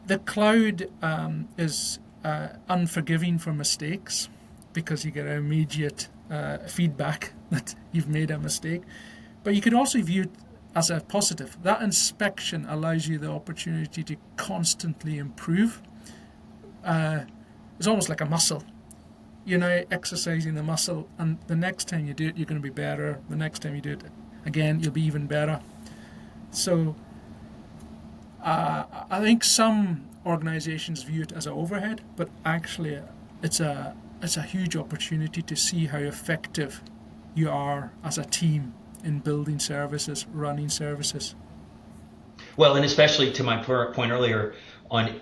The cloud is unforgiving for mistakes because you get immediate feedback that you've made a mistake. But you could also view it as a positive. That inspection allows you the opportunity to constantly improve. It's almost like a muscle. You're now exercising the muscle, and the next time you do it, you're going to be better. The next time you do it again, you'll be even better. So I think some organizations view it as an overhead, but actually it's a huge opportunity to see how effective you are as a team in building services, running services. Well, and especially to my point earlier on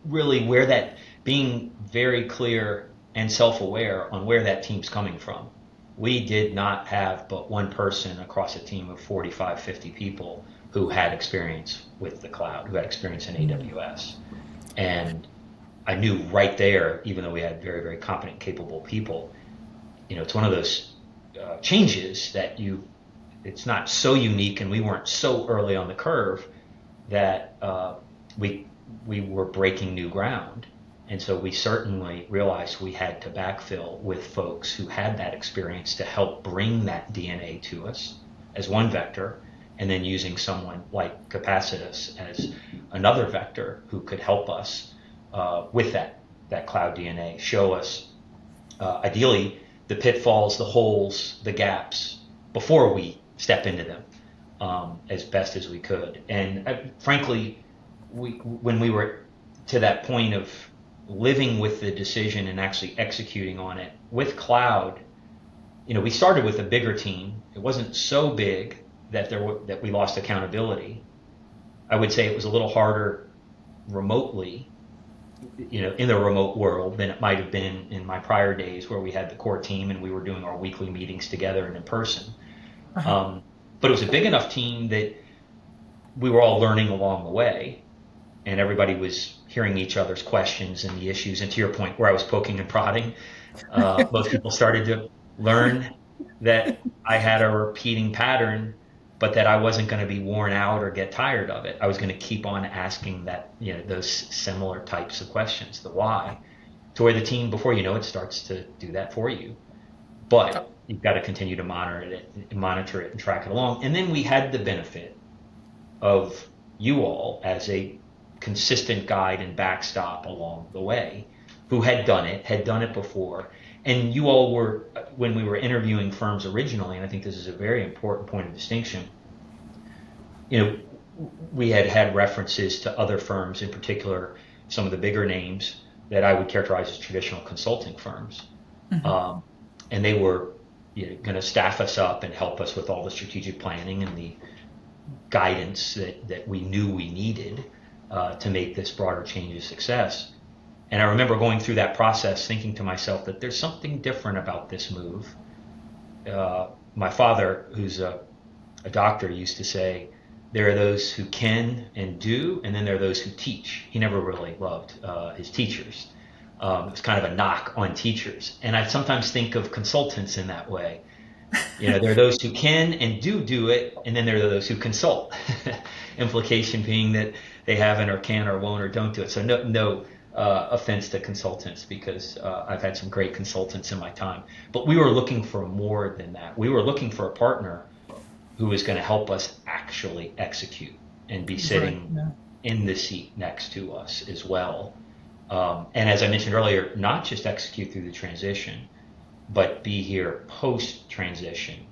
really where that being very clear and self-aware on where that team's coming from. We did not have but one person across a team of 45, 50 people who had experience with the cloud, who had experience in AWS. And I knew right there, even though we had very, very competent, capable people, it's one of those changes that it's not so unique, and we weren't so early on the curve that we were breaking new ground. And so we certainly realized we had to backfill with folks who had that experience to help bring that DNA to us as one vector, and then using someone like Capacitus as another vector who could help us with that cloud DNA, show us ideally the pitfalls, the holes, the gaps before we step into them as best as we could. And frankly, when we were to that point of living with the decision and actually executing on it with cloud, we started with a bigger team. It wasn't so big that we lost accountability. I would say it was a little harder remotely, in the remote world than it might have been in my prior days where we had the core team and we were doing our weekly meetings together and in person. Uh-huh. But it was a big enough team that we were all learning along the way, and everybody was hearing each other's questions and the issues. And to your point, where I was poking and prodding, most people started to learn that I had a repeating pattern, but that I wasn't going to be worn out or get tired of it. I was going to keep on asking those similar types of questions, the why, to where the team, before you know it, starts to do that for you. But you've got to continue to monitor it and track it along. And then we had the benefit of you all as a consistent guide and backstop along the way, who had done it before. And you all were, when we were interviewing firms originally, and I think this is a very important point of distinction, we had references to other firms, in particular, some of the bigger names that I would characterize as traditional consulting firms. Mm-hmm. And they were going to staff us up and help us with all the strategic planning and the guidance that we knew we needed to make this broader change a success. And I remember going through that process thinking to myself that there's something different about this move. My father, who's a doctor, used to say, there are those who can and do, and then there are those who teach. He never really loved his teachers. It was kind of a knock on teachers. And I sometimes think of consultants in that way. There are those who can and do it, and then there are those who consult. Implication being that they haven't or can or won't or don't do it. So no offense to consultants, because I've had some great consultants in my time. But we were looking for more than that. We were looking for a partner who was going to help us actually execute and be sitting in the seat next to us as well. And as I mentioned earlier, not just execute through the transition, but be here post-transition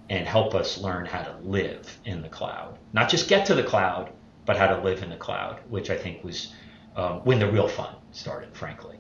and help us learn how to live in the cloud. Not just get to the cloud, but how to live in the cloud, which I think was when the real fun started, frankly.